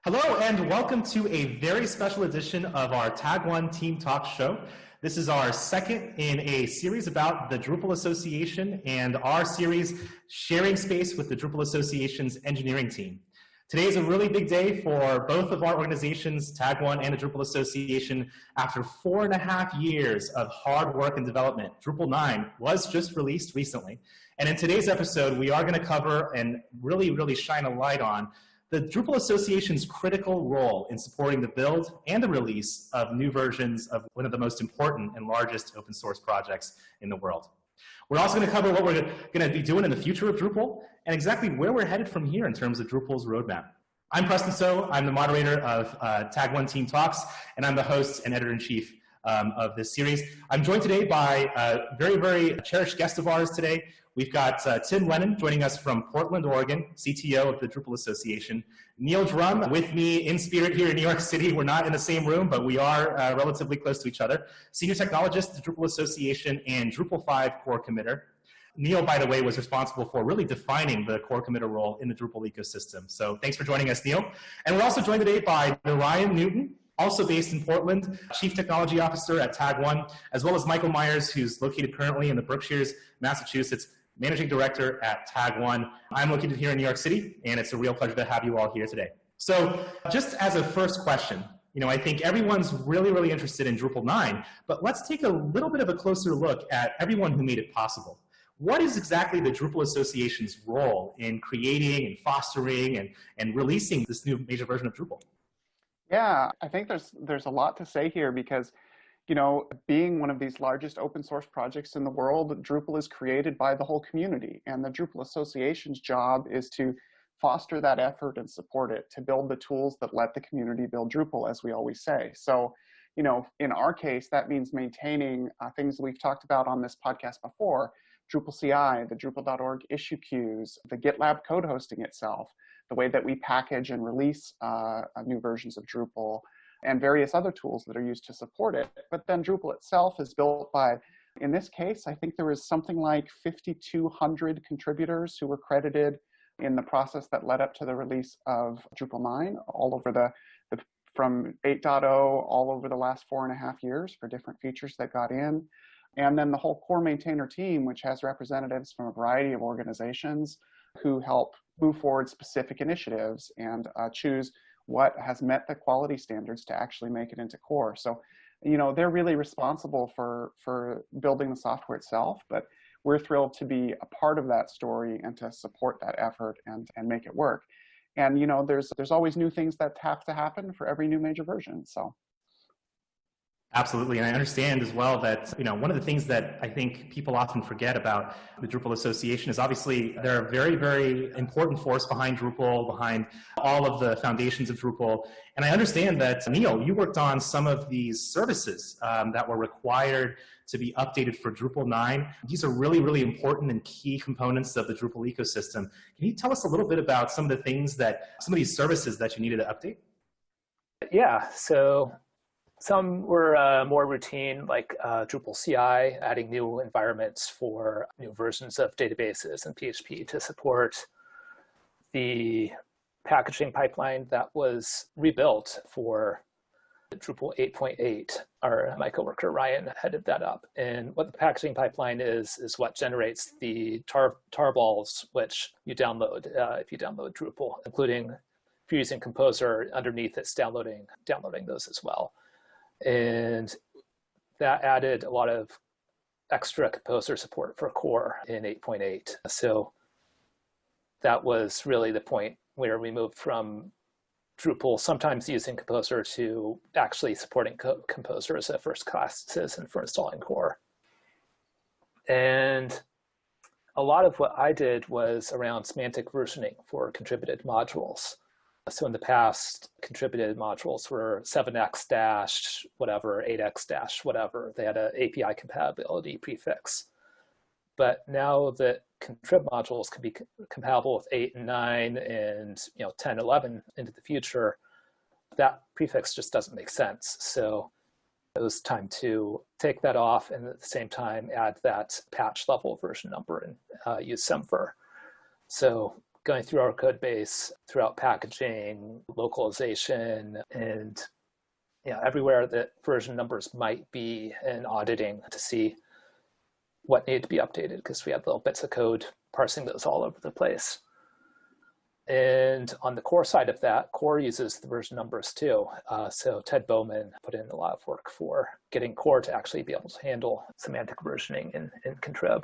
Hello and welcome to a very special edition of our Tag1 Team Talk show. This is our second in a series about the Drupal Association and our series Sharing Space with the Drupal Association's engineering team. Today is a really big day for both of our organizations, Tag1 and the Drupal Association. After 4.5 years of hard work and development, Drupal 9 was just released recently. And in today's episode, we are going to cover and really shine a light on the Drupal Association's critical role in supporting the build and the release of new versions of one of the most important and largest open source projects in the world. We're also going to cover what we're going to be doing in the future of Drupal and exactly where we're headed from here in terms of Drupal's roadmap. I'm Preston So. I'm the moderator of Tag1 Team Talks, and I'm the host and editor-in-chief of this series. I'm joined today by a very cherished guest of ours today. We've got Tim Lehnen joining us from Portland, Oregon, CTO of the Drupal Association. Neil Drumm with me in spirit here in New York City. We're not in the same room, but we are relatively close to each other. Senior technologist at the Drupal Association and Drupal 5 core committer. Neil, by the way, was responsible for really defining the core committer role in the Drupal ecosystem. So thanks for joining us, Neil. And we're also joined today by Narayan Newton, also based in Portland, Chief Technology Officer at Tag1, as well as Michael Meyers, who's located currently in the Berkshires, Massachusetts, Managing Director at Tag1. I'm located here in New York City, and it's a real pleasure to have you all here today. So just as a first question, I think everyone's really interested in Drupal 9, but let's take a little bit of a closer look at everyone who made it possible. What is exactly the Drupal Association's role in creating and fostering and releasing this new major version of Drupal? Yeah, I think there's a lot to say here because being one of these largest open source projects in the world, Drupal is created by the whole community. And the Drupal Association's job is to foster that effort and support it, to build the tools that let the community build Drupal, as we always say. So, in our case, that means maintaining things that we've talked about on this podcast before, Drupal CI, the Drupal.org issue queues, the GitLab code hosting itself, the way that we package and release new versions of Drupal, and various other tools that are used to support it. But then Drupal itself is built by, in this case, I think there was something like 5,200 contributors who were credited in the process that led up to the release of Drupal 9, all over from 8.0 all over the last 4.5 years for different features that got in. And then the whole core maintainer team, which has representatives from a variety of organizations who help move forward specific initiatives and choose what has met the quality standards to actually make it into core. So, they're really responsible for building the software itself, but we're thrilled to be a part of that story and to support that effort and make it work. And, there's always new things that have to happen for every new major version, so. Absolutely, and I understand as well that one of the things that I think people often forget about the Drupal Association is obviously they're a very important force behind Drupal, behind all of the foundations of Drupal. And I understand that, Neil, you worked on some of these services that were required to be updated for Drupal 9. These are really important and key components of the Drupal ecosystem. Can you tell us a little bit about some of these services that you needed to update? Yeah, so some were more routine, like Drupal CI, adding new environments for new versions of databases and PHP to support the packaging pipeline that was rebuilt for Drupal 8.8. My coworker Ryan headed that up. And what the packaging pipeline is what generates the tarballs, which you download if you download Drupal, including if you're using Composer underneath it's downloading those as well. And that added a lot of extra Composer support for core in 8.8. So that was really the point where we moved from Drupal sometimes using Composer to actually supporting Composer as a first-class citizen for installing core. And a lot of what I did was around semantic versioning for contributed modules. So in the past, contributed modules were 7x dash whatever, 8x dash whatever. They had an API compatibility prefix. But now that contrib modules can be compatible with 8 and 9 and 10, 11 into the future, that prefix just doesn't make sense. So it was time to take that off and at the same time add that patch level version number and use semver. So going through our code base, throughout packaging, localization, and everywhere that version numbers might be, and auditing to see what needed to be updated, because we had little bits of code parsing those all over the place. And on the core side of that, core uses the version numbers too. So Ted Bowman put in a lot of work for getting core to actually be able to handle semantic versioning in contrib.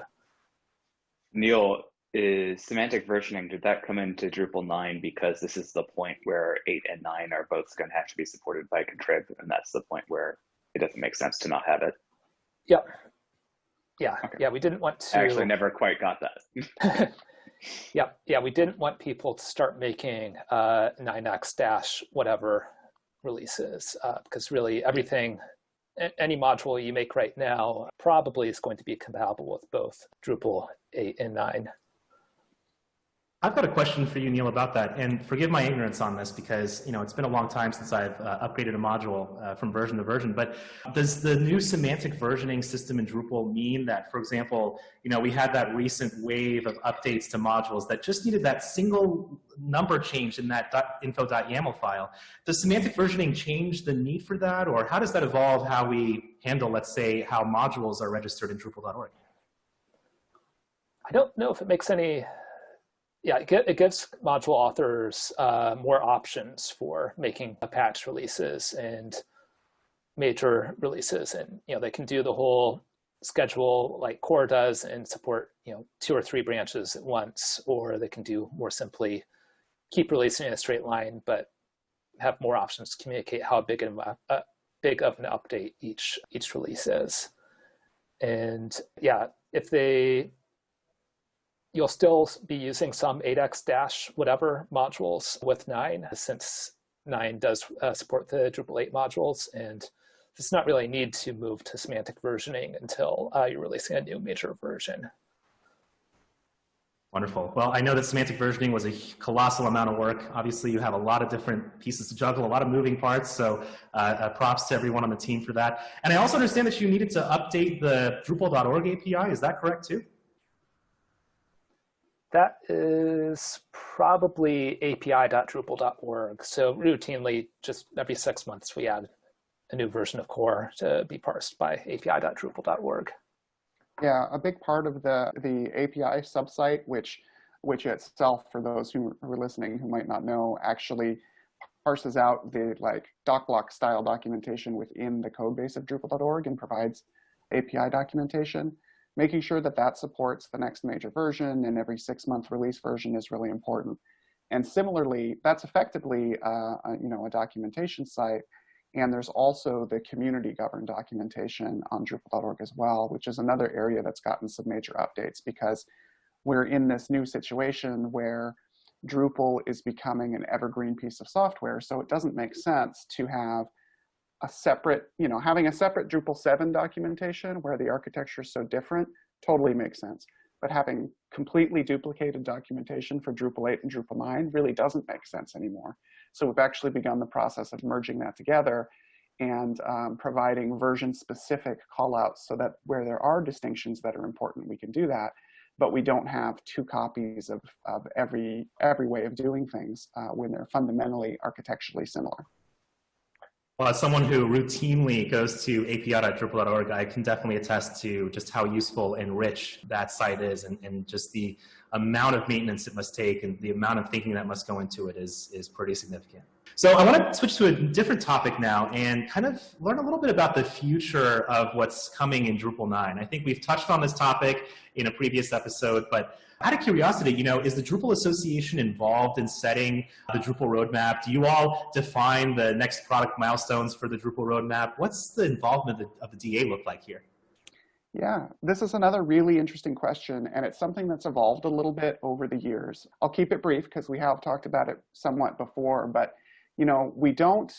Neil, is semantic versioning, did that come into Drupal 9 because this is the point where 8 and 9 are both going to have to be supported by contrib, and that's the point where it doesn't make sense to not have it? Yep. Yeah, okay. Yeah, we didn't want to... I actually never quite got that. Yeah, we didn't want people to start making 9x dash whatever releases, because really everything, any module you make right now probably is going to be compatible with both Drupal 8 and 9. I've got a question for you, Neil, about that, and forgive my ignorance on this because it's been a long time since I've upgraded a module from version to version. But does the new semantic versioning system in Drupal mean that, for example, we had that recent wave of updates to modules that just needed that single number change in that .info.yaml file? Does semantic versioning change the need for that, or how does that evolve how we handle, let's say, how modules are registered in Drupal.org? I don't know if it makes any. Yeah, it gives module authors more options for making patch releases and major releases, and they can do the whole schedule like core does and support 2 or 3 branches at once, or they can do more simply keep releasing in a straight line, but have more options to communicate how big of an update each release is. And yeah, you'll still be using some 8x dash whatever modules with 9, since 9 does support the Drupal 8 modules, and there's not really a need to move to semantic versioning until you're releasing a new major version. Wonderful. Well, I know that semantic versioning was a colossal amount of work. Obviously, you have a lot of different pieces to juggle, a lot of moving parts, so props to everyone on the team for that. And I also understand that you needed to update the Drupal.org API. Is that correct too? That is probably api.drupal.org. So routinely, just every 6 months, we add a new version of core to be parsed by api.drupal.org. Yeah, a big part of the API subsite, which itself, for those who are listening who might not know, actually parses out the doc block style documentation within the code base of Drupal.org and provides API documentation. Making sure that supports the next major version and every 6-month release version is really important. And similarly, that's effectively a documentation site. And there's also the community governed documentation on Drupal.org as well, which is another area that's gotten some major updates, because we're in this new situation where Drupal is becoming an evergreen piece of software. So it doesn't make sense to have a separate, having a separate Drupal 7 documentation where the architecture is so different totally makes sense. But having completely duplicated documentation for Drupal 8 and Drupal 9 really doesn't make sense anymore. So we've actually begun the process of merging that together and providing version-specific callouts so that where there are distinctions that are important, we can do that. But we don't have 2 copies of every way of doing things when they're fundamentally architecturally similar. Well, as someone who routinely goes to api.drupal.org, I can definitely attest to just how useful and rich that site is, and just the amount of maintenance it must take and the amount of thinking that must go into it is pretty significant. So I want to switch to a different topic now and kind of learn a little bit about the future of what's coming in Drupal 9. I think we've touched on this topic in a previous episode, but out of curiosity, is the Drupal Association involved in setting the Drupal roadmap? Do you all define the next product milestones for the Drupal roadmap? What's the involvement of the DA look like here? Yeah, this is another really interesting question, and it's something that's evolved a little bit over the years. I'll keep it brief because we have talked about it somewhat before, but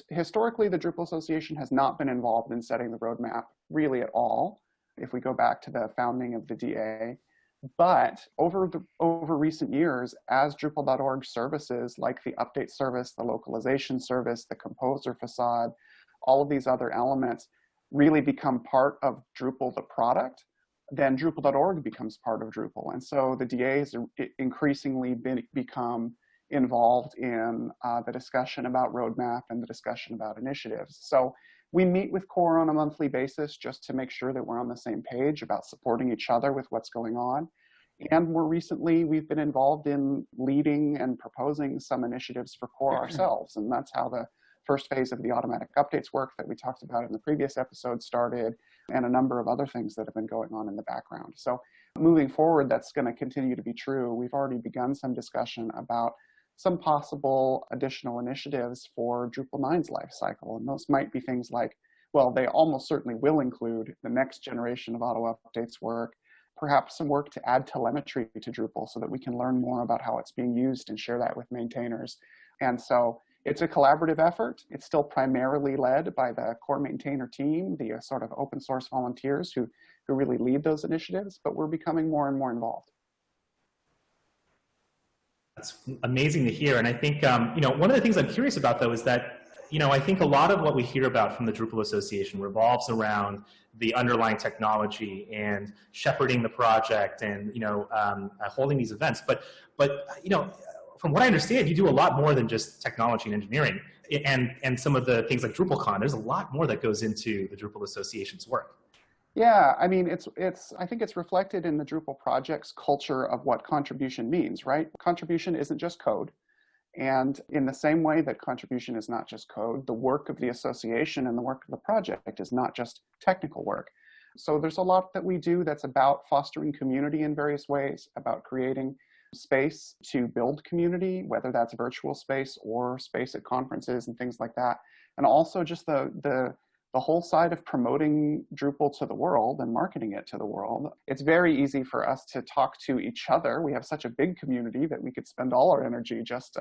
historically, the Drupal Association has not been involved in setting the roadmap really at all, if we go back to the founding of the DA. But over recent years, as Drupal.org services like the update service, the localization service, the composer facade, all of these other elements really become part of Drupal, the product, then Drupal.org becomes part of Drupal. And so the DA has increasingly become involved in the discussion about roadmap and the discussion about initiatives. So we meet with core on a monthly basis just to make sure that we're on the same page about supporting each other with what's going on. And more recently, we've been involved in leading and proposing some initiatives for core ourselves. And that's how the first phase of the automatic updates work that we talked about in the previous episode started, and a number of other things that have been going on in the background. So moving forward, that's going to continue to be true. We've already begun some discussion about some possible additional initiatives for Drupal 9's lifecycle. And those might be things like, well, they almost certainly will include the next generation of auto updates work, perhaps some work to add telemetry to Drupal so that we can learn more about how it's being used and share that with maintainers. And so it's a collaborative effort. It's still primarily led by the core maintainer team, the sort of open source volunteers who really lead those initiatives, but we're becoming more and more involved. That's amazing to hear. And I think, one of the things I'm curious about, though, is that, I think a lot of what we hear about from the Drupal Association revolves around the underlying technology and shepherding the project and, holding these events. But from what I understand, you do a lot more than just technology and engineering and some of the things like DrupalCon. There's a lot more that goes into the Drupal Association's work. Yeah, I mean, I think it's reflected in the Drupal project's culture of what contribution means, right? Contribution isn't just code. And in the same way that contribution is not just code, the work of the association and the work of the project is not just technical work. So there's a lot that we do that's about fostering community in various ways, about creating space to build community, whether that's virtual space or space at conferences and things like that. And also just the whole side of promoting Drupal to the world and marketing it to the world. It's very easy for us to talk to each other. We have such a big community that we could spend all our energy just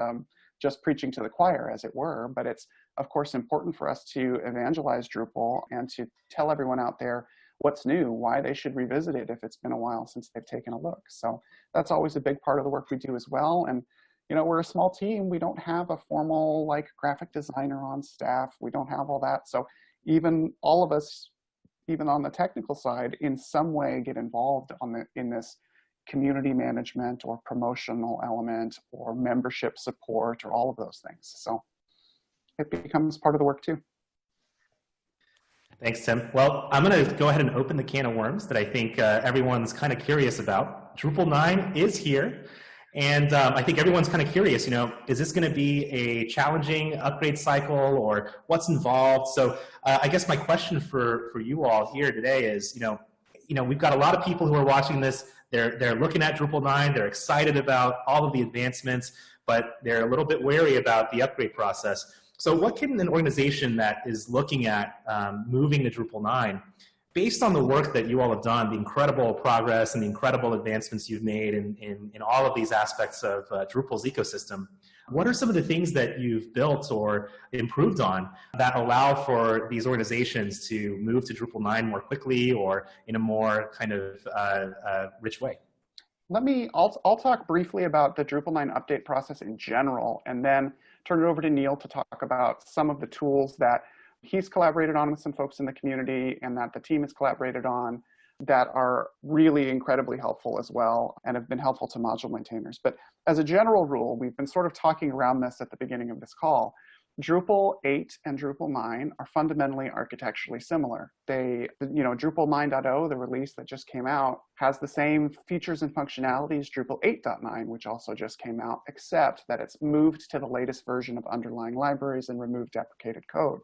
preaching to the choir, as it were. But it's, of course, important for us to evangelize Drupal and to tell everyone out there what's new, why they should revisit it if it's been a while since they've taken a look. So that's always a big part of the work we do as well. And we're a small team. We don't have a formal graphic designer on staff. We don't have all that. So even all of us, even on the technical side, in some way get involved in this community management or promotional element or membership support or all of those things. So it becomes part of the work too. Thanks, Tim. Well, I'm going to go ahead and open the can of worms that I think everyone's kind of curious about. Drupal 9 is here. And I think everyone's kind of curious, is this going to be a challenging upgrade cycle or what's involved? So I guess my question for you all here today is, we've got a lot of people who are watching this. They're looking at Drupal 9. They're excited about all of the advancements, but they're a little bit wary about the upgrade process. So what can an organization that is looking at moving to Drupal 9, based on the work that you all have done, the incredible progress and the incredible advancements you've made in all of these aspects of Drupal's ecosystem, what are some of the things that you've built or improved on that allow for these organizations to move to Drupal 9 more quickly or in a more kind of rich way? I'll talk briefly about the Drupal 9 update process in general, and then turn it over to Neil to talk about some of the tools that he's collaborated on with some folks in the community and that the team has collaborated on that are really incredibly helpful as well and have been helpful to module maintainers. But as a general rule, we've been sort of talking around this at the beginning of this call. Drupal 8 and Drupal 9 are fundamentally architecturally similar. Drupal 9.0, the release that just came out, has the same features and functionalities Drupal 8.9, which also just came out, except that it's moved to the latest version of underlying libraries and removed deprecated code.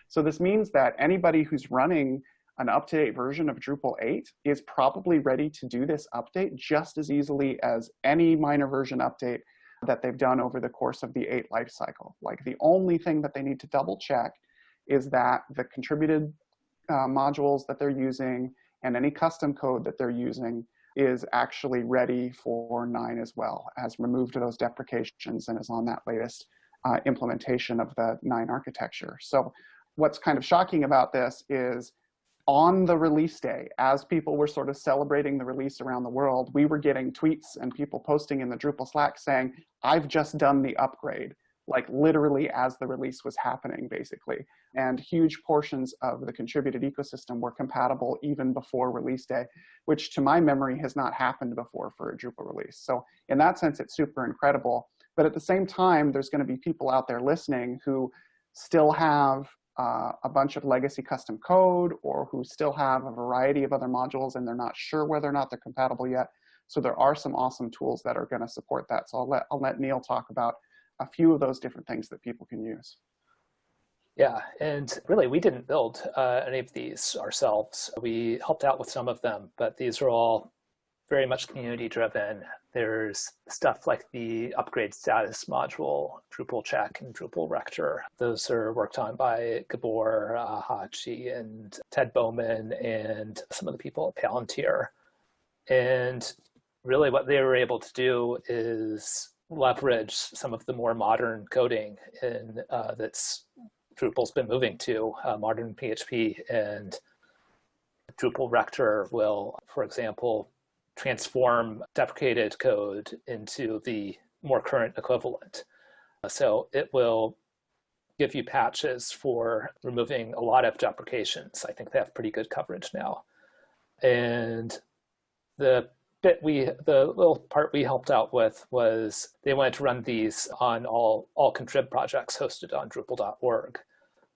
So this means that anybody who's running an up-to-date version of Drupal 8 is probably ready to do this update just as easily as any minor version update that they've done over the course of the 8 lifecycle. The only thing that they need to double check is that the contributed modules that they're using and any custom code that they're using is actually ready for 9 as well, has removed those deprecations and is on that latest implementation of the 9 architecture. So what's kind of shocking about this is on the release day, as people were sort of celebrating the release around the world, we were getting tweets and people posting in the Drupal Slack saying, I've just done the upgrade. like literally as the release was happening, basically. And huge portions of the contributed ecosystem were compatible even before release day, which to my memory has not happened before for a Drupal release. So in that sense, it's super incredible. But at the same time, there's going to be people out there listening who still have a bunch of legacy custom code, or who still have a variety of other modules and they're not sure whether or not they're compatible yet. So there are some awesome tools that are going to support that. So I'll let Neil talk about a few of those different things that people can use. Yeah, and really we didn't build any of these ourselves. We helped out with some of them, but these are all very much community driven. There's stuff like the upgrade status module, Drupal check and Drupal rector. Those are worked on by Gabor Hachi and Ted Bowman and some of the people at Palantir. And really what they were able to do is leverage some of the more modern coding that's Drupal's been moving to, modern PHP, and Drupal rector will, for example, transform deprecated code into the more current equivalent. So it will give you patches for removing a lot of deprecations. I think they have pretty good coverage now. And the little part we helped out with was they wanted to run these on all contrib projects hosted on Drupal.org.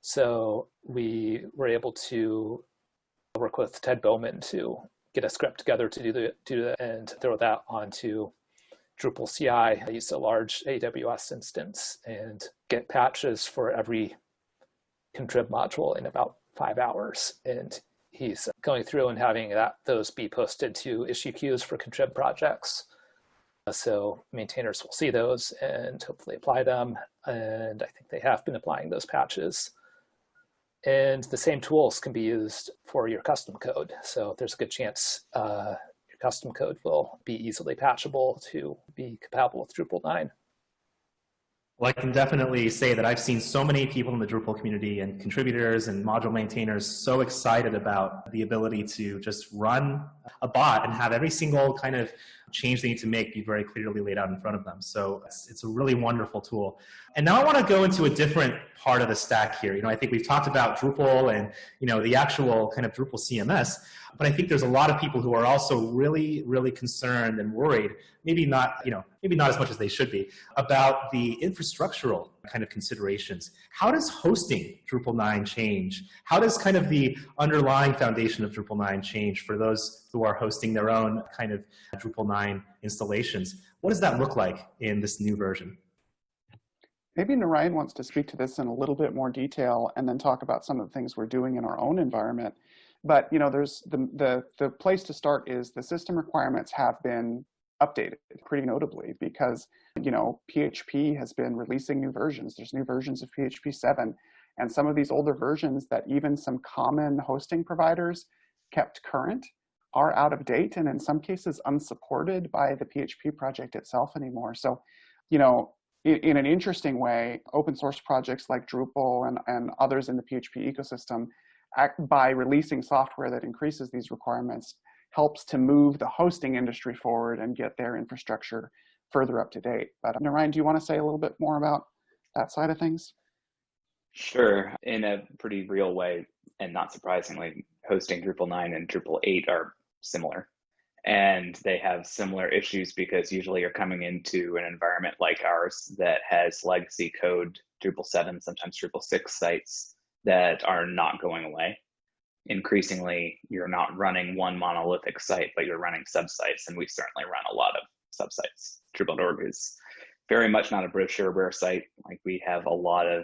So we were able to work with Ted Bowman to get a script together to do that and throw that onto Drupal CI. I used a large AWS instance and get patches for every contrib module in about 5 hours. And he's going through and having those be posted to issue queues for contrib projects. So maintainers will see those and hopefully apply them. And I think they have been applying those patches. And the same tools can be used for your custom code. So there's a good chance your custom code will be easily patchable to be compatible with Drupal 9. Well, I can definitely say that I've seen so many people in the Drupal community and contributors and module maintainers so excited about the ability to just run a bot and have every single kind of change they need to make be very clearly laid out in front of them. So it's a really wonderful tool. And now I want to go into a different part of the stack here. I think we've talked about Drupal and, the actual kind of Drupal CMS, but I think there's a lot of people who are also really, really concerned and worried, maybe not as much as they should be, about the infrastructural kind of considerations. How does hosting Drupal 9 change? How does kind of the underlying foundation of Drupal 9 change for those who are hosting their own kind of Drupal 9 installations? What does that look like in this new version? Maybe Narayan wants to speak to this in a little bit more detail and then talk about some of the things we're doing in our own environment. But there's the place to start is the system requirements have been updated pretty notably because PHP has been releasing new versions. There's new versions of PHP 7, and some of these older versions that even some common hosting providers kept current are out of date and in some cases unsupported by the PHP project itself anymore. So, in an interesting way, open source projects like Drupal and others in the PHP ecosystem, by releasing software that increases these requirements, helps to move the hosting industry forward and get their infrastructure further up to date. But Narayan, do you want to say a little bit more about that side of things? Sure. In a pretty real way, and not surprisingly, hosting Drupal 9 and Drupal 8 are similar. And they have similar issues because usually you're coming into an environment like ours that has legacy code, Drupal 7, sometimes Drupal 6 sites that are not going away. Increasingly, you're not running one monolithic site, but you're running subsites, and we certainly run a lot of subsites. Drupal.org is very much not a brochureware site. Like, we have a lot of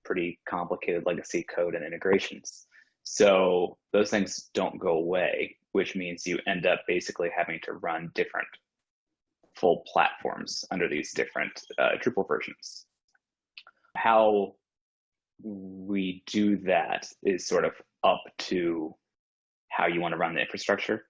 pretty complicated legacy code and integrations. So those things don't go away, which means you end up basically having to run different full platforms under these different Drupal versions. How we do that is sort of up to how you want to run the infrastructure.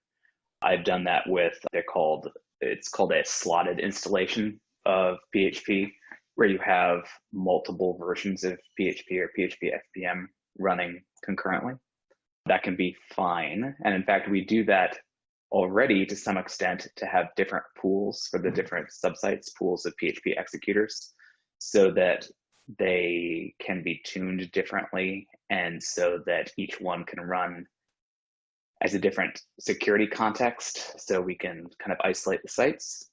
I've done that with, it's called a slotted installation of PHP, where you have multiple versions of PHP or PHP FPM running concurrently. That can be fine. And in fact, we do that already to some extent to have different pools for the different subsites, pools of PHP executors. so that they can be tuned differently, and so that each one can run as a different security context, so we can kind of isolate the sites.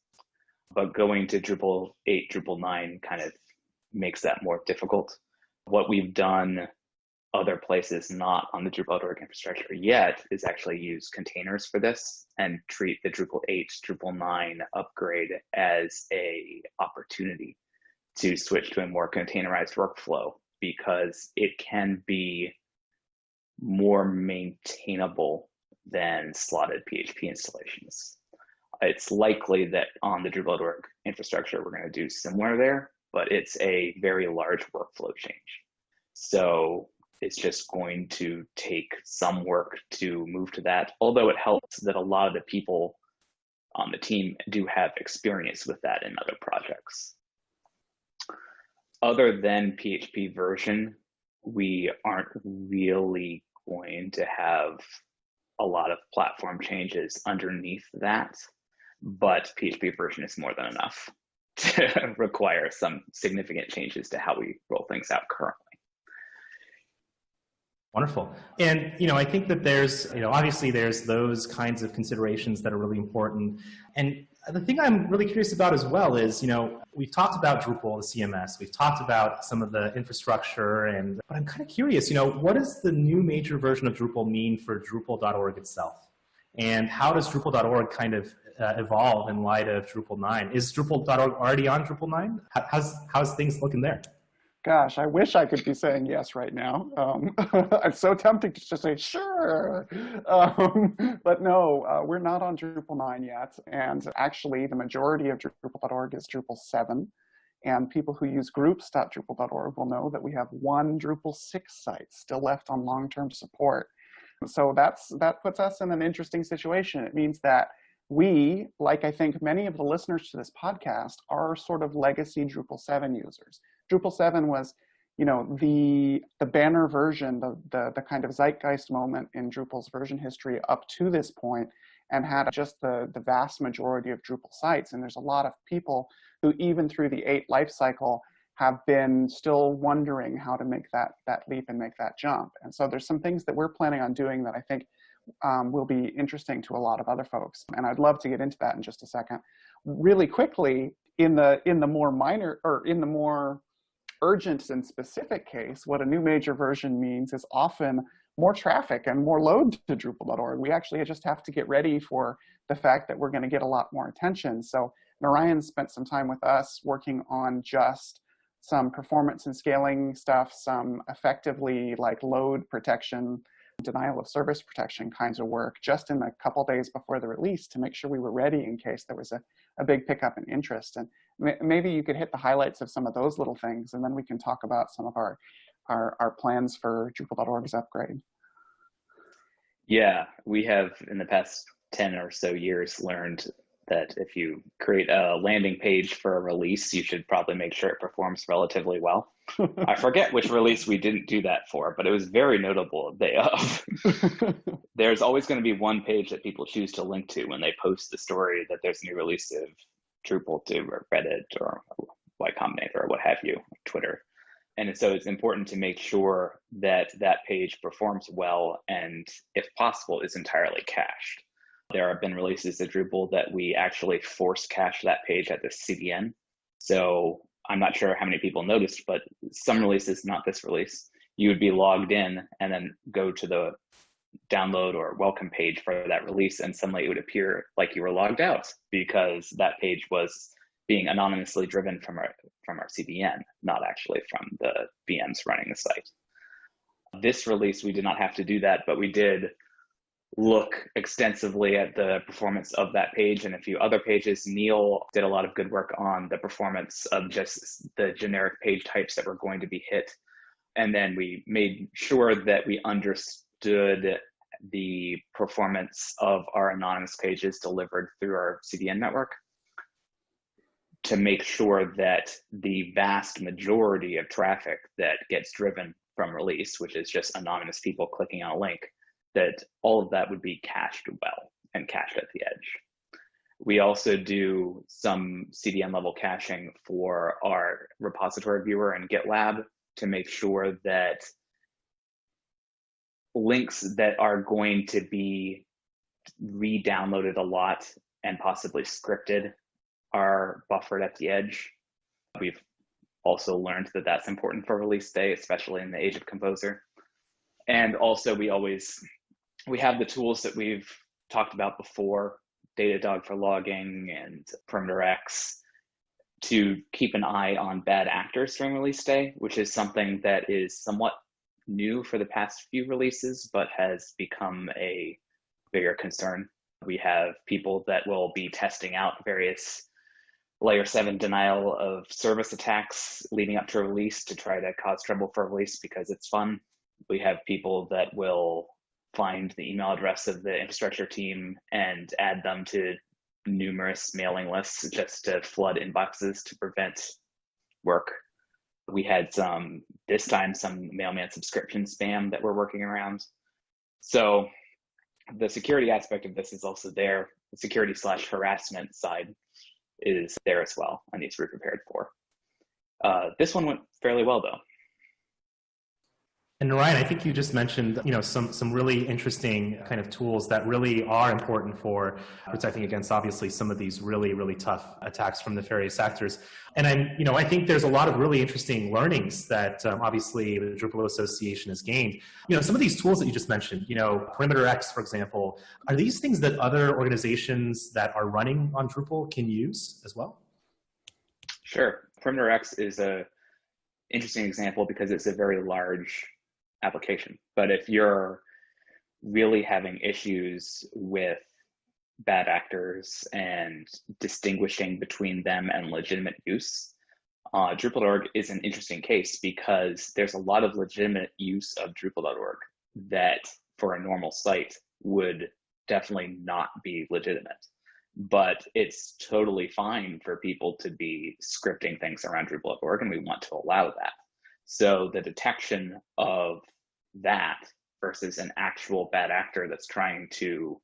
But going to Drupal 8, Drupal 9 kind of makes that more difficult. What we've done other places not on the Drupal.org infrastructure yet is actually use containers for this and treat the Drupal 8, Drupal 9 upgrade as a opportunity to switch to a more containerized workflow, because it can be more maintainable than slotted PHP installations. It's likely that on the Drupal.org infrastructure, we're going to do similar there, but it's a very large workflow change. So it's just going to take some work to move to that, although it helps that a lot of the people on the team do have experience with that in other projects. Other than PHP version, we aren't really going to have a lot of platform changes underneath that, but PHP version is more than enough to require some significant changes to how we roll things out currently. Wonderful. And, I think that there's, obviously there's those kinds of considerations that are really important. And the thing I'm really curious about as well is, we've talked about Drupal, the CMS, we've talked about some of the infrastructure, but I'm kind of curious, what does the new major version of Drupal mean for Drupal.org itself? And how does Drupal.org kind of evolve in light of Drupal 9? Is Drupal.org already on Drupal 9? How's things looking there? Gosh, I wish I could be saying yes right now. I'm so tempted to just say, sure. But no, we're not on Drupal 9 yet. And actually, the majority of Drupal.org is Drupal 7. And people who use groups.drupal.org will know that we have one Drupal 6 site still left on long-term support. So that puts us in an interesting situation. It means that we, like I think many of the listeners to this podcast, are sort of legacy Drupal 7 users. Drupal 7 was, the banner version, the kind of zeitgeist moment in Drupal's version history up to this point, and had just the vast majority of Drupal sites. And there's a lot of people who, even through the 8 life cycle, have been still wondering how to make that leap and make that jump. And so there's some things that we're planning on doing that I think will be interesting to a lot of other folks. And I'd love to get into that in just a second. Really quickly, in the more minor, or in the more urgent and specific case, what a new major version means is often more traffic and more load to Drupal.org. We actually just have to get ready for the fact that we're going to get a lot more attention. So Narayan spent some time with us working on just some performance and scaling stuff, some effectively like load protection, denial of service protection kinds of work just in the couple days before the release to make sure we were ready in case there was a big pickup in interest. And maybe you could hit the highlights of some of those little things, and then we can talk about some of our plans for Drupal.org's upgrade. Yeah, we have in the past 10 or so years learned that if you create a landing page for a release, you should probably make sure it performs relatively well. I forget which release we didn't do that for, but it was very notable day of. There's always going to be one page that people choose to link to when they post the story that there's a new release of Drupal to, or Reddit or Y Combinator or what have you, Twitter. And so it's important to make sure that that page performs well and, if possible, is entirely cached. There have been releases of Drupal that we actually force cache that page at the CDN. So I'm not sure how many people noticed, but some releases, not this release, you would be logged in and then go to the download or welcome page for that release, and suddenly it would appear like you were logged out because that page was being anonymously driven from our CDN, not actually from the VMs running the site. This release, we did not have to do that, but we did look extensively at the performance of that page and a few other pages. Neil did a lot of good work on the performance of just the generic page types that were going to be hit. And then we made sure that we understood the performance of our anonymous pages delivered through our CDN network to make sure that the vast majority of traffic that gets driven from release, which is just anonymous people clicking on a link, that all of that would be cached well and cached at the edge. We also do some CDN level caching for our repository viewer and GitLab to make sure that links that are going to be re-downloaded a lot and possibly scripted are buffered at the edge. We've also learned that that's important for release day, especially in the age of Composer. And also we have the tools that we've talked about before, Datadog for logging and Perimeter X, to keep an eye on bad actors during release day, which is something that is somewhat new for the past few releases, but has become a bigger concern. We have people that will be testing out various layer 7 denial of service attacks leading up to release to try to cause trouble for release because it's fun. We have people that will find the email address of the infrastructure team and add them to numerous mailing lists just to flood inboxes to prevent work. We had this time some mailman subscription spam that we're working around. So the security aspect of this is also there. The security / harassment side is there as well and needs to be prepared for. This one went fairly well though. And Narayan, I think you just mentioned, some really interesting kind of tools that really are important for protecting against obviously some of these really, really tough attacks from nefarious actors. And I think there's a lot of really interesting learnings that obviously the Drupal Association has gained. Some of these tools that you just mentioned, Perimeter X, for example, are these things that other organizations that are running on Drupal can use as well? Sure. Perimeter X is a interesting example because it's a very large application. But if you're really having issues with bad actors and distinguishing between them and legitimate use, Drupal.org is an interesting case because there's a lot of legitimate use of Drupal.org that for a normal site would definitely not be legitimate. But it's totally fine for people to be scripting things around Drupal.org, and we want to allow that. So the detection of that versus an actual bad actor that's trying to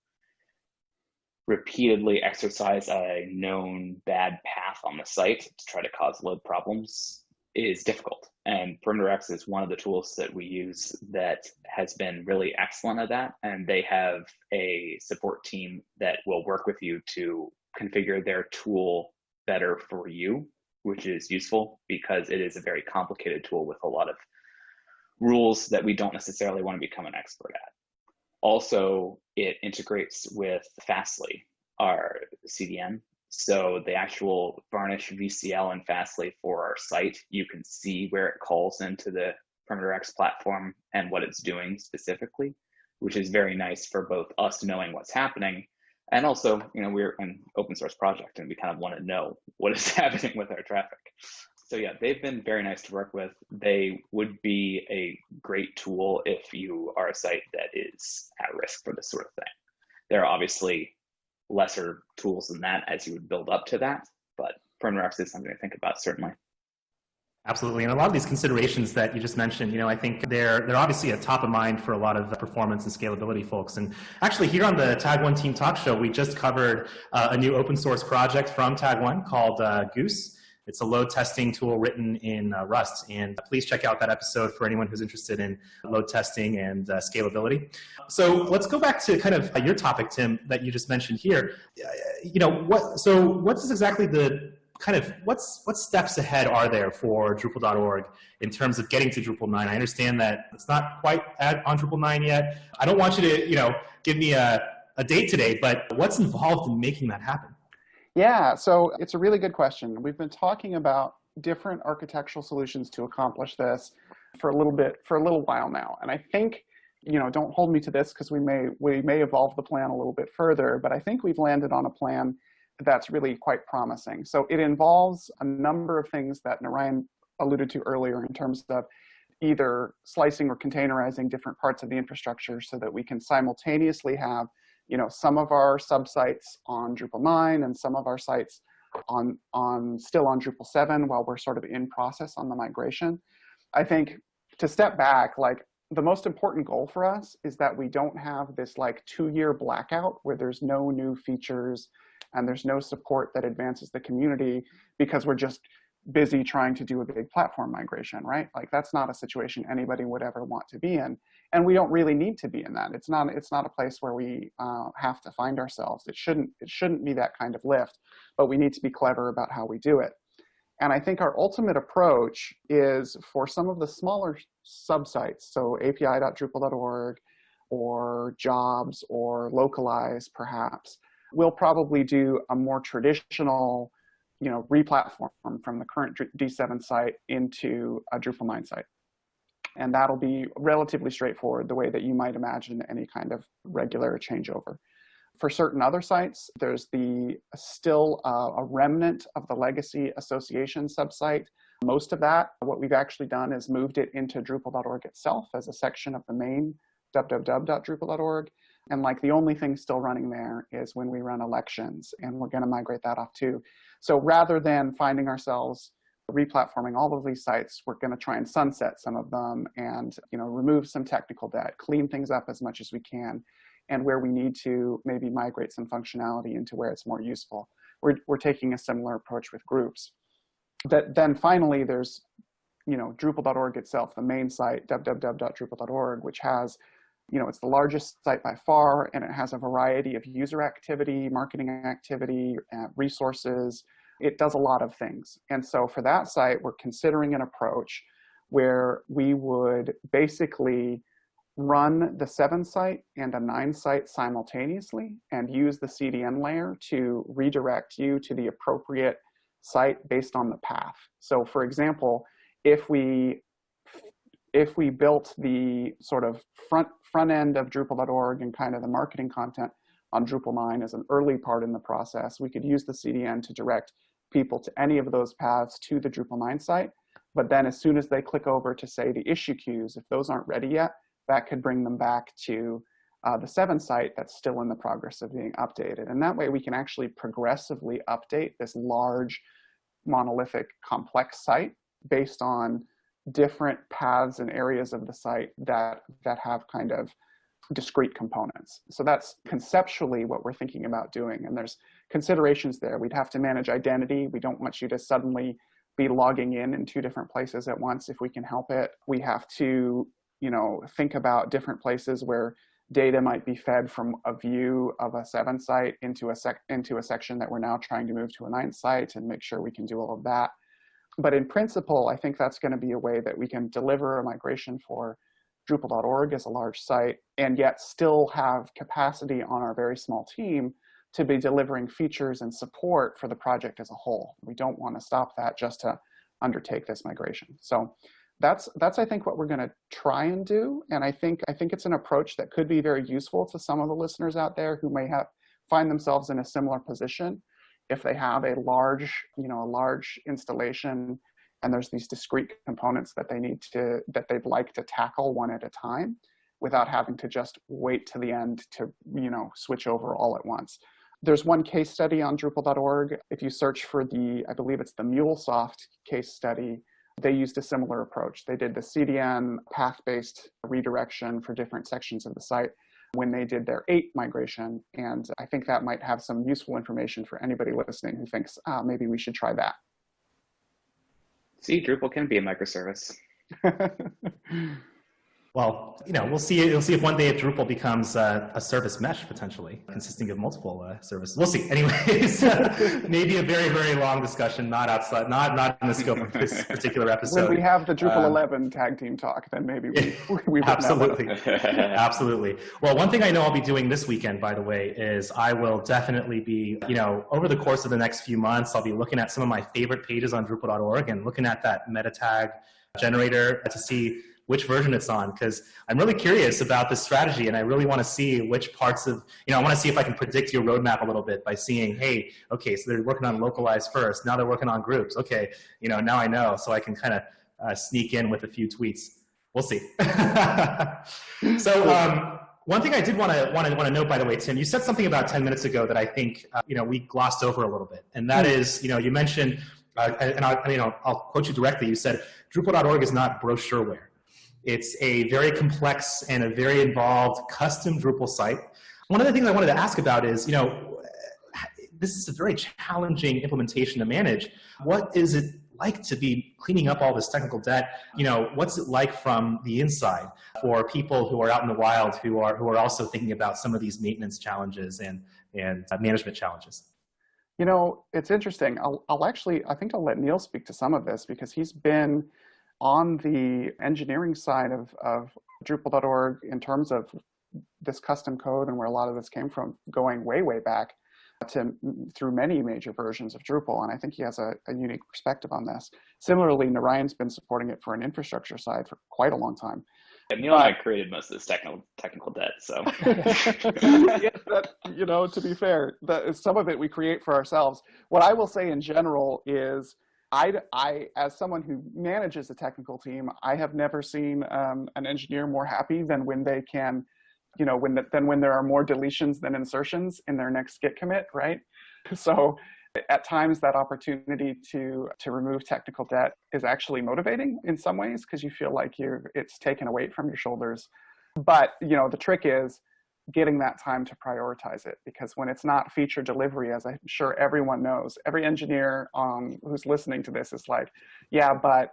repeatedly exercise a known bad path on the site to try to cause load problems is difficult. And Perimeter X is one of the tools that we use that has been really excellent at that. And they have a support team that will work with you to configure their tool better for you, which is useful because it is a very complicated tool with a lot of rules that we don't necessarily want to become an expert at. Also, it integrates with Fastly, our CDN. So the actual Varnish VCL and Fastly for our site, you can see where it calls into the Perimeter X platform and what it's doing specifically, which is very nice for both us knowing what's happening. And also, we're an open source project and we kind of want to know what is happening with our traffic. So yeah, they've been very nice to work with. They would be a great tool if you are a site that is at risk for this sort of thing. There are obviously lesser tools than that as you would build up to that, but Perimeter X is something to think about, certainly. Absolutely. And a lot of these considerations that you just mentioned, I think they're obviously at top of mind for a lot of performance and scalability folks. And actually here on the Tag1 Team Talk show, we just covered a new open source project from Tag1 called Goose. It's a load testing tool written in Rust. And please check out that episode for anyone who's interested in load testing and scalability. So let's go back to kind of your topic, Tim, that you just mentioned here. What's exactly what steps ahead are there for Drupal.org in terms of getting to Drupal 9? I understand that it's not quite on Drupal 9 yet. I don't want you to, give me a date today, but what's involved in making that happen? Yeah, so it's a really good question. We've been talking about different architectural solutions to accomplish this for a little while now. And I think, don't hold me to this because we may evolve the plan a little bit further, but I think we've landed on a plan that's really quite promising. So it involves a number of things that Narayan alluded to earlier in terms of either slicing or containerizing different parts of the infrastructure so that we can simultaneously have some of our subsites on Drupal 9 and some of our sites still on Drupal 7 while we're sort of in process on the migration. I think to step back, the most important goal for us is that we don't have this 2-year blackout where there's no new features and there's no support that advances the community because we're just busy trying to do a big platform migration, right? Like that's not a situation anybody would ever want to be in. And we don't really need to be in that. It's not a place where we have to find ourselves. It shouldn't be that kind of lift, but we need to be clever about how we do it. And I think our ultimate approach is for some of the smaller subsites, so api.drupal.org or jobs or localize perhaps, we'll probably do a more traditional replatform from the current D7 site into a Drupal 9 site. And that'll be relatively straightforward, the way that you might imagine any kind of regular changeover. For certain other sites, there's still a remnant of the legacy association subsite. Most of that, what we've actually done is moved it into Drupal.org itself as a section of the main www.drupal.org. And like the only thing still running there is when we run elections, and we're going to migrate that off too. So rather than finding ourselves replatforming all of these sites, we're going to try and sunset some of them and remove some technical debt, clean things up as much as we can, and where we need to maybe migrate some functionality into where it's more useful. We're taking a similar approach with groups. Then finally, there's Drupal.org itself, the main site, www.drupal.org, which has it's the largest site by far, and it has a variety of user activity, marketing activity, resources. It does a lot of things. And so for that site, we're considering an approach where we would basically run the 7 site and a 9 site simultaneously and use the CDN layer to redirect you to the appropriate site based on the path. So for example, if we built the sort of front end of Drupal.org and kind of the marketing content on Drupal 9 as an early part in the process, we could use the CDN to direct people to any of those paths to the Drupal 9 site. But then as soon as they click over to, say, the issue queues, if those aren't ready yet, that could bring them back to the 7 site that's still in the progress of being updated. And that way we can actually progressively update this large, monolithic, complex site based on different paths and areas of the site that have kind of discrete components. So that's conceptually what we're thinking about doing. And there's considerations there. We'd have to manage identity. We don't want you to suddenly be logging in 2 different places at once if we can help it. We have to, think about different places where data might be fed from a view of a 7 site into a section that we're now trying to move to a 9 site, and make sure we can do all of that. But in principle, I think that's going to be a way that we can deliver a migration for Drupal.org as a large site, and yet still have capacity on our very small team to be delivering features and support for the project as a whole. We don't want to stop that just to undertake this migration. So that's I think what we're going to try and do. And I think it's an approach that could be very useful to some of the listeners out there who may find themselves in a similar position. If they have a large installation and there's these discrete components that they'd like to tackle one at a time without having to just wait to the end to, switch over all at once. There's one case study on Drupal.org. If you search for I believe it's the MuleSoft case study, they used a similar approach. They did the CDN path-based redirection for different sections of the site when they did their 8 migration. And I think that might have some useful information for anybody listening who thinks, maybe we should try that. See, Drupal can be a microservice. Well, we'll see if one day if Drupal becomes a service mesh, potentially, consisting of multiple services. We'll see. Anyways, maybe a very, very long discussion, not in the scope of this particular episode. When we have the Drupal 11 tag team talk, then maybe we absolutely. Absolutely. Well, one thing I know I'll be doing this weekend, by the way, is I will definitely be, over the course of the next few months, I'll be looking at some of my favorite pages on Drupal.org and looking at that meta tag generator to see which version it's on, because I'm really curious about this strategy, and I really want to see which parts of, I want to see if I can predict your roadmap a little bit by seeing, hey, okay, so they're working on localized first, now they're working on groups, okay, now I know, so I can kind of sneak in with a few tweets. We'll see. So one thing I did want to note, by the way, Tim, you said something about 10 minutes ago that I think we glossed over a little bit, and that is, you mentioned, and I'll quote you directly. You said Drupal.org is not brochureware. It's a very complex and a very involved custom Drupal site. One of the things I wanted to ask about is, this is a very challenging implementation to manage. What is it like to be cleaning up all this technical debt? What's it like from the inside for people who are out in the wild who are also thinking about some of these maintenance challenges and management challenges? It's interesting. I think I'll let Neil speak to some of this because he's been on the engineering side of Drupal.org in terms of this custom code and where a lot of this came from, going way, way back through many major versions of Drupal. And I think he has a unique perspective on this. Similarly, Narayan's been supporting it for an infrastructure side for quite a long time. Yeah, Neil and I created most of this technical debt, so. To be fair, some of it we create for ourselves. What I will say in general is, I as someone who manages a technical team, I have never seen an engineer more happy than when they can, when there are more deletions than insertions in their next Git commit, right? So at times that opportunity to remove technical debt is actually motivating in some ways because you feel like it's taken a weight from your shoulders. But the trick is getting that time to prioritize it, because when it's not feature delivery, as I'm sure everyone knows, every engineer who's listening to this is like, yeah, but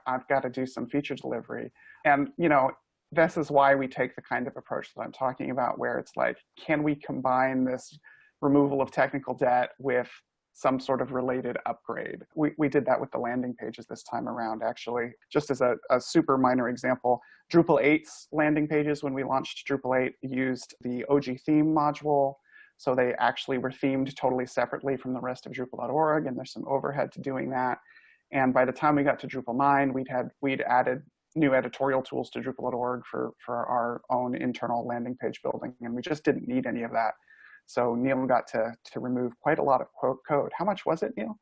I've got to do some feature delivery. And this is why we take the kind of approach that I'm talking about, where it's like, can we combine this removal of technical debt with some sort of related upgrade? We did that with the landing pages this time around, actually. Just as a super minor example, Drupal 8's landing pages, when we launched Drupal 8, used the OG theme module. So they actually were themed totally separately from the rest of Drupal.org, and there's some overhead to doing that. And by the time we got to Drupal 9, we'd added new editorial tools to Drupal.org for our own internal landing page building, and we just didn't need any of that. So Neil got to remove quite a lot of code. How much was it, Neil?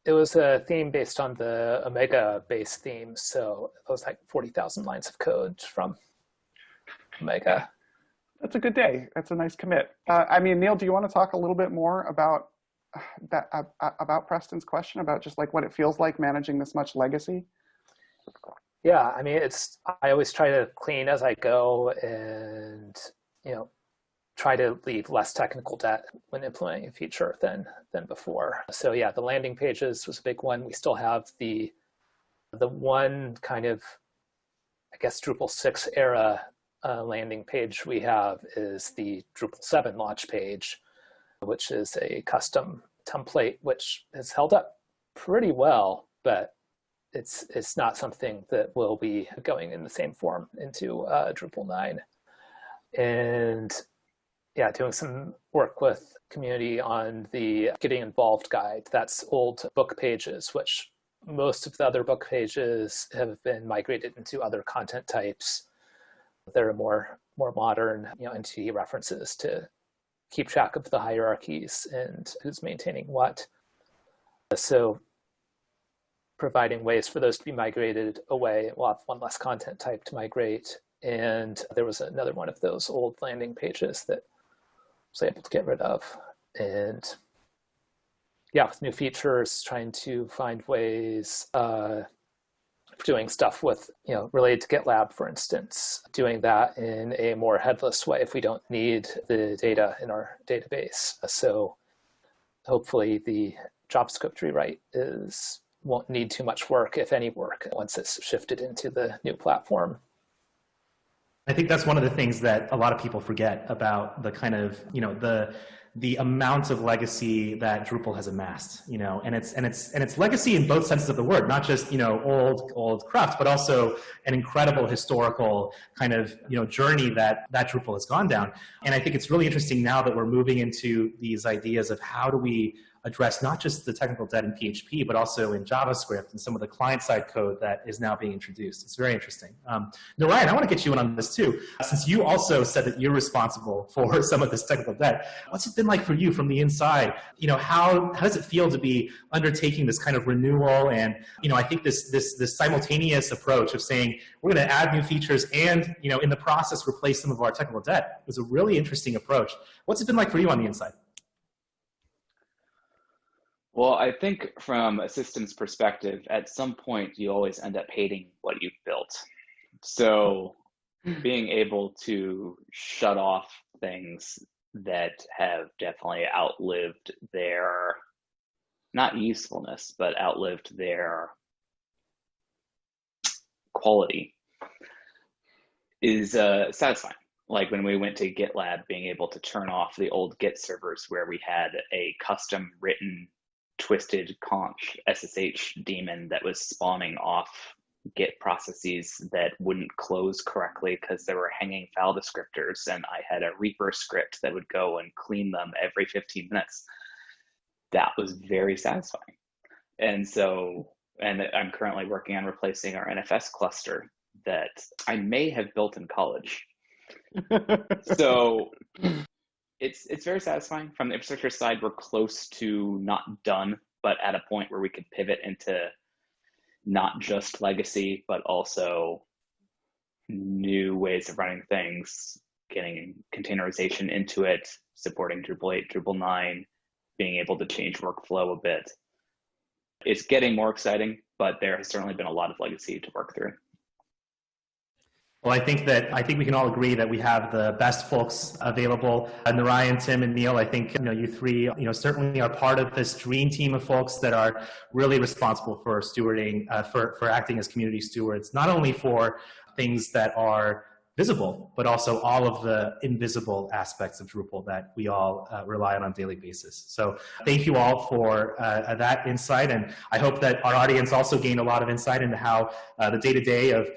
It was a theme based on the Omega base theme. So it was like 40,000 lines of code from Omega. That's a good day. That's a nice commit. Neil, do you want to talk a little bit more about that, about Preston's question about just like what it feels like managing this much legacy? Yeah, I always try to clean as I go and, try to leave less technical debt when implementing a feature than before. So yeah, the landing pages was a big one. We still have the one kind of, I guess, Drupal 6 era landing page we have is the Drupal 7 launch page, which is a custom template, which has held up pretty well, but it's not something that will be going in the same form into Drupal 9. And yeah, doing some work with community on the Getting Involved guide. That's old book pages, which most of the other book pages have been migrated into other content types. There are more modern, entity references to keep track of the hierarchies and who's maintaining what. So providing ways for those to be migrated away. We'll have one less content type to migrate. And there was another one of those old landing pages that I was able to get rid of. And yeah, with new features, trying to find ways of doing stuff with, related to GitLab, for instance, doing that in a more headless way if we don't need the data in our database. So hopefully the JavaScript rewrite won't need too much work, if any work, once it's shifted into the new platform. I think that's one of the things that a lot of people forget about the kind of, the amount of legacy that Drupal has amassed, and it's legacy in both senses of the word, not just, old craft, but also an incredible historical kind of, journey that Drupal has gone down. And I think it's really interesting now that we're moving into these ideas of how do we address not just the technical debt in PHP, but also in JavaScript and some of the client-side code that is now being introduced. It's very interesting. Narayan, I want to get you in on this too. Since you also said that you're responsible for some of this technical debt, what's it been like for you from the inside? How does it feel to be undertaking this kind of renewal? And, I think this simultaneous approach of saying, we're going to add new features and, in the process, replace some of our technical debt was a really interesting approach. What's it been like for you on the inside? Well, I think from a systems perspective, at some point, you always end up hating what you've built. So being able to shut off things that have definitely outlived their, not usefulness, but outlived their quality is satisfying. Like when we went to GitLab, being able to turn off the old Git servers where we had a custom written twisted conch SSH daemon that was spawning off Git processes that wouldn't close correctly because there were hanging file descriptors, and I had a Reaper script that would go and clean them every 15 minutes. That was very satisfying. And so, and I'm currently working on replacing our NFS cluster that I may have built in college. So it's very satisfying. From the infrastructure side, we're close to not done, but at a point where we could pivot into not just legacy, but also new ways of running things, getting containerization into it, supporting Drupal 8, Drupal 9, being able to change workflow a bit. It's getting more exciting, but there has certainly been a lot of legacy to work through. Well, I think we can all agree that we have the best folks available. Narayan, Tim, and Neil, I think you three certainly are part of this dream team of folks that are really responsible for stewarding, for acting as community stewards, not only for things that are visible, but also all of the invisible aspects of Drupal that we all rely on a daily basis. So thank you all for that insight, and I hope that our audience also gained a lot of insight into how the day-to-day of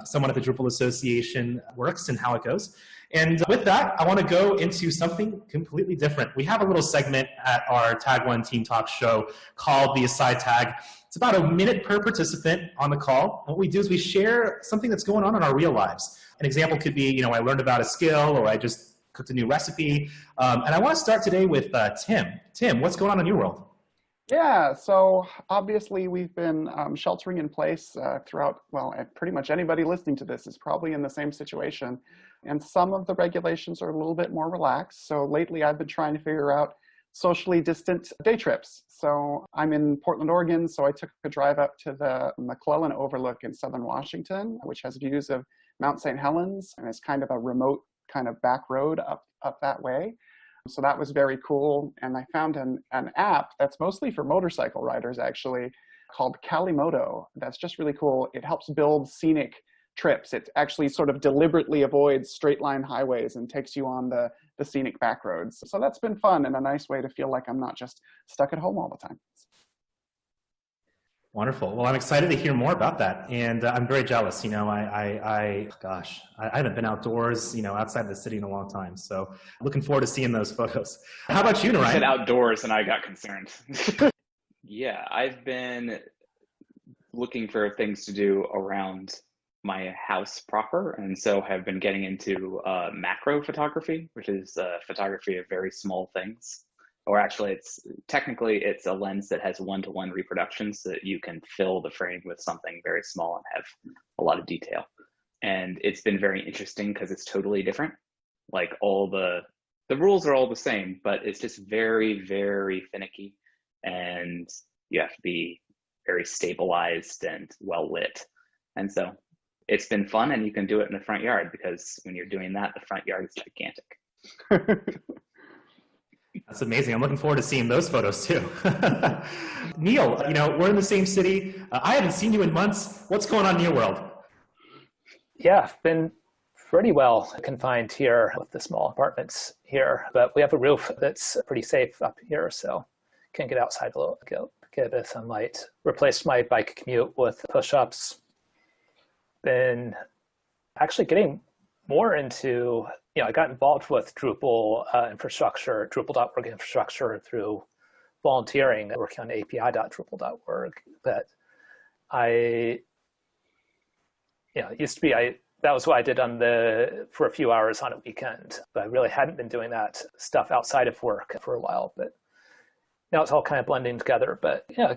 someone at the Drupal Association works and how it goes. And with that, I want to go into something completely different. We have a little segment at our Tag1 Team Talk show called the Aside Tag. It's about a minute per participant on the call. And what we do is we share something that's going on in our real lives. An example could be, I learned about a skill, or I just cooked a new recipe. And I want to start today with Tim. Tim, what's going on in your world? Yeah, so obviously we've been sheltering in place throughout, well, pretty much anybody listening to this is probably in the same situation. And some of the regulations are a little bit more relaxed. So lately I've been trying to figure out socially distant day trips. So I'm in Portland, Oregon, so I took a drive up to the McClellan Overlook in southern Washington, which has views of Mount St. Helens, and it's kind of a remote kind of back road up that way. So that was very cool. And I found an app that's mostly for motorcycle riders, actually, called Calimoto. That's just really cool. It helps build scenic trips. It actually sort of deliberately avoids straight line highways and takes you on the scenic back roads. So that's been fun and a nice way to feel like I'm not just stuck at home all the time. Wonderful. Well, I'm excited to hear more about that, and I'm very jealous. I haven't been outdoors, outside the city in a long time. So looking forward to seeing those photos. How about you, Narayan? You said outdoors, and I got concerned. Yeah, I've been looking for things to do around my house proper, and so have been getting into macro photography, which is photography of very small things. Or actually, it's a lens that has one-to-one reproduction, so that you can fill the frame with something very small and have a lot of detail. And it's been very interesting because it's totally different. Like all the rules are all the same, but it's just very, very finicky, and you have to be very stabilized and well lit. And so it's been fun, and you can do it in the front yard, because when you're doing that, the front yard is gigantic. That's amazing. I'm looking forward to seeing those photos too. Neil, we're in the same city. I haven't seen you in months. What's going on in your world? Yeah, I've been pretty well confined here with the small apartments here, but we have a roof that's pretty safe up here, so can get outside a little, get a bit of sunlight. Replaced my bike commute with push-ups. Been actually getting more into, I got involved with Drupal infrastructure, Drupal.org infrastructure through volunteering, working on api.drupal.org. But it used to be, that was what I did for a few hours on a weekend. But I really hadn't been doing that stuff outside of work for a while. But now it's all kind of blending together. But yeah,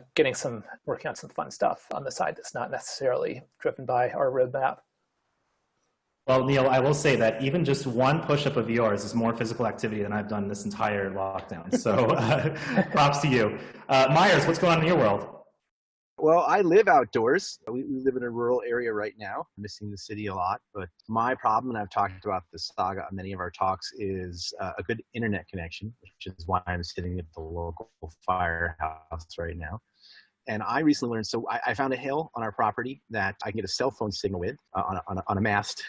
working on some fun stuff on the side that's not necessarily driven by our roadmap. Well, Neil, I will say that even just one push-up of yours is more physical activity than I've done this entire lockdown. So props to you. Meyers, what's going on in your world? Well, I live outdoors. We live in a rural area right now, missing the city a lot. But my problem, and I've talked about this saga on many of our talks, is a good internet connection, which is why I'm sitting at the local firehouse right now. And I recently learned, so I found a hill on our property that I can get a cell phone signal with on a mast.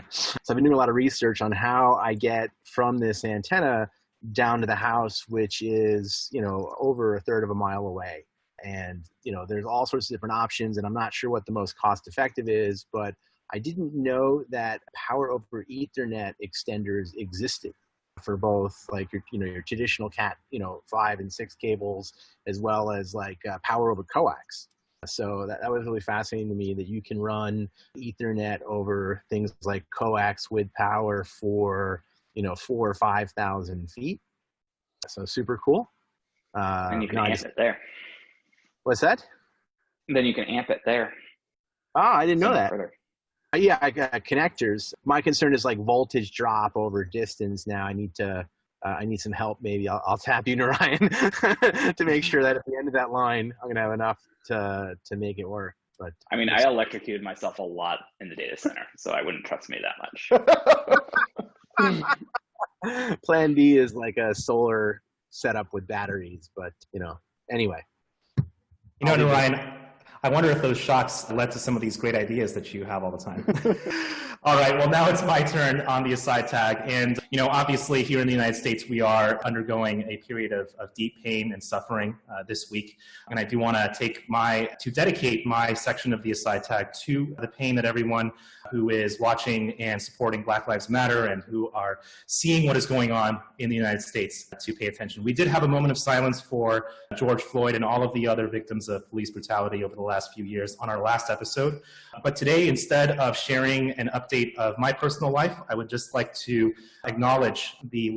So I've been doing a lot of research on how I get from this antenna down to the house, which is, over a third of a mile away. And, there's all sorts of different options, and I'm not sure what the most cost effective is, but I didn't know that power over Ethernet extenders existed for both like your traditional Cat, 5 and 6 cables, as well as like power over coax. So that was really fascinating to me, that you can run Ethernet over things like coax with power for, 4,000 or 5,000 feet. So super cool. And you can amp it there. What's that? Then you can amp it there. Oh, I didn't know that. Further. Yeah, I got connectors. My concern is like voltage drop over distance. Now I need some help. Maybe I'll tap you, Narayan, to make sure that at the end of that line, I'm gonna have enough to make it work. But I mean, I electrocuted myself a lot in the data center, so I wouldn't trust me that much. Plan B is like a solar setup with batteries, but anyway. Narayan, I wonder if those shocks led to some of these great ideas that you have all the time. All right, well, now it's my turn on the aside tag. And, obviously here in the United States, we are undergoing a period of deep pain and suffering this week. And I do want to dedicate my section of the aside tag to the pain that everyone who is watching and supporting Black Lives Matter and who are seeing what is going on in the United States to pay attention. We did have a moment of silence for George Floyd and all of the other victims of police brutality over the last few years on our last episode. But today, instead of sharing an update of my personal life, I would just like to acknowledge the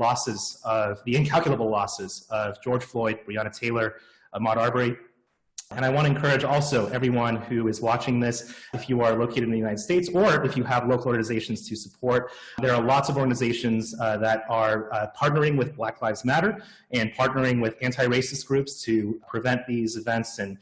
incalculable losses of George Floyd, Breonna Taylor, Ahmaud Arbery. And I want to encourage also everyone who is watching this, if you are located in the United States or if you have local organizations to support, there are lots of organizations that are partnering with Black Lives Matter and partnering with anti-racist groups to prevent these events and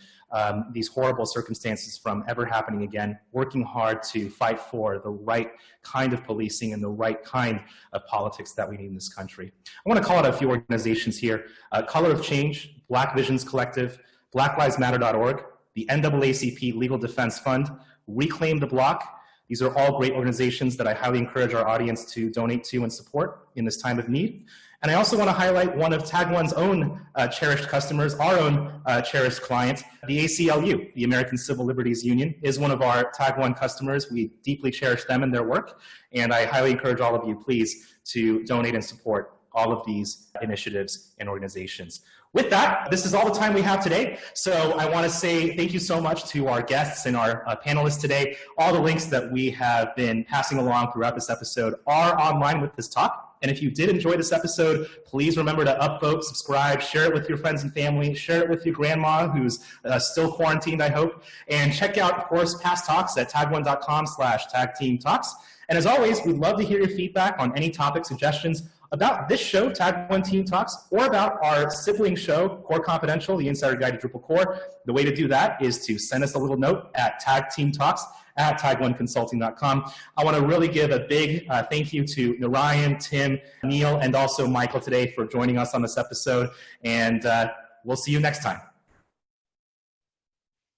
these horrible circumstances from ever happening again, working hard to fight for the right kind of policing and the right kind of politics that we need in this country. I want to call out a few organizations here. Color of Change, Black Visions Collective, blacklivesmatter.org, the NAACP Legal Defense Fund, Reclaim the Block. These are all great organizations that I highly encourage our audience to donate to and support in this time of need. And I also want to highlight one of Tag1's own cherished customers, our own cherished client, the ACLU, the American Civil Liberties Union, is one of our Tag1 customers. We deeply cherish them and their work, and I highly encourage all of you, please, to donate and support all of these initiatives and organizations. With that, this is all the time we have today. So I want to say thank you so much to our guests and our panelists today. All the links that we have been passing along throughout this episode are online with this talk. And if you did enjoy this episode, please remember to upvote, subscribe, share it with your friends and family, share it with your grandma who's still quarantined, I hope. And check out, of course, past talks at tag1.com/tagteamtalks. And as always, we'd love to hear your feedback on any topic suggestions about this show, Tag1 Team Talks, or about our sibling show, Core Confidential, the Insider Guide to Drupal Core. The way to do that is to send us a little note at tagteamtalks@tag1consulting.com. I want to really give a big thank you to Narayan, Tim, Neil, and also Michael today for joining us on this episode. And we'll see you next time.